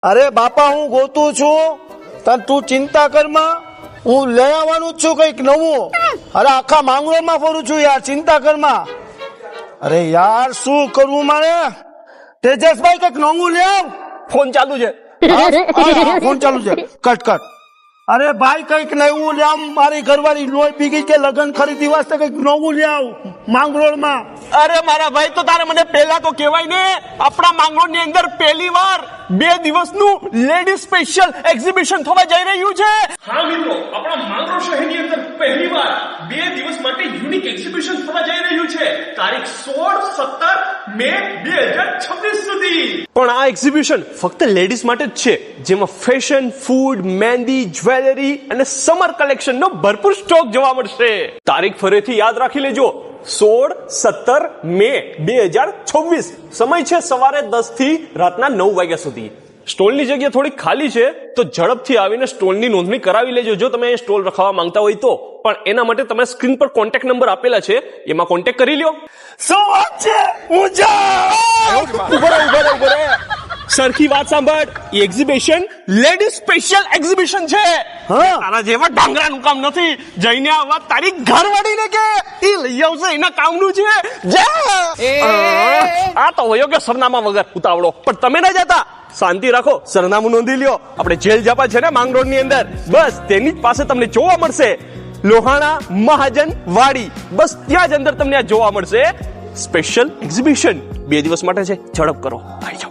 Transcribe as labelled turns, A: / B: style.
A: અરે બાપા હું ગોતું છું, તું ચિંતા કરમાં, હું લઈ આવવાનું જ છું કઈક નવું. અરે આખા માંગરોળમાં ફરું છું યાર, ચિંતા કરમાં. અરે યાર શું કરવું મારે? તેજસભાઈ કઈક નવું લે આવ.
B: ફોન ચાલુ છે.
A: ફોન ચાલુ છે, કટ કટ. અરે ભાઈ કઈક નવું લે આવ, મારી ઘરવાળી લોહી પી ગઈ કે લગ્ન ખરીદી વાસ્તે કઈક નવું લે આવ માંગરોળમાં.
B: અરે મારા ભાઈ, તો તારે મને પહેલા તો કહેવાય ને. આપણા માંગરોળ ની અંદર પહેલી વાર 2 દિવસનું લેડી સ્પેશિયલ એક્ઝિબિશન થવા જઈ રહ્યું છે.
C: હા મિત્રો, આપણા માંગરોળ શહેરની અંદર પહેલીવાર 2 દિવસ માટે યુનિક એક્ઝિબિશન થવા જઈ રહ્યું છે, તારીખ 16-17 મે 2026 સુધી.
B: પણ આ એક્ઝિબિશન ફક્ત લેડીઝ માટે જ છે, જેમાં ફેશન, ફૂડ, મહેંદી, જ્વેલરી અને સમર કલેક્શન નો ભરપૂર સ્ટોક જોવા મળશે. તારીખ ફરીથી યાદ રાખી લેજો, 16-17 મે 2026. સમય છે સવારે 10 થી રાતના 9 વાગ્યા સુધી. સ્ટોલની જગ્યા થોડી ખાલી છે, તો ઝડપથી આવીને સ્ટોલની નોંધણી કરાવી લેજો જો તમે સ્ટોલ રખાવવા માંગતા હોય તો. પણ એના માટે તમે સ્ક્રીન પર કોન્ટેક્ટ નંબર આપેલા છે, એમાં કોન્ટેક્ટ કરી લ્યો.
A: શું વાત છે? હું જાઉં.
B: ઉભો રહે. સરખી વાત સાંભળ, એ એક્ઝિબિશન લેડી સ્પેશિયલ એક્ઝિબિશન છે.
A: હા.
B: તારા જેવા ડાંગરાનું કામ નથી. જઈને આ વાત તારી ઘરવાળીને કે એ લઈ આવશે, એના કામનું છે. આ તો વયો કે સરનામા વગર ઉતાવળો. પણ તમે ના જતા, શાંતિ રાખો, સરનામું નોંધી લ્યો. આપણે જેલ જાપા છે ને માંગરોળ ની અંદર, બસ તેની જ પાસે તમને જોવા મળશે. લોહાણા મહાજન વાડી, બસ ત્યાં જ અંદર તમને આ જોવા મળશે. સ્પેશિયલ એક્ઝિબિશન 2 દિવસ માટે છે, ઝડપ કરો, આવી જાઓ.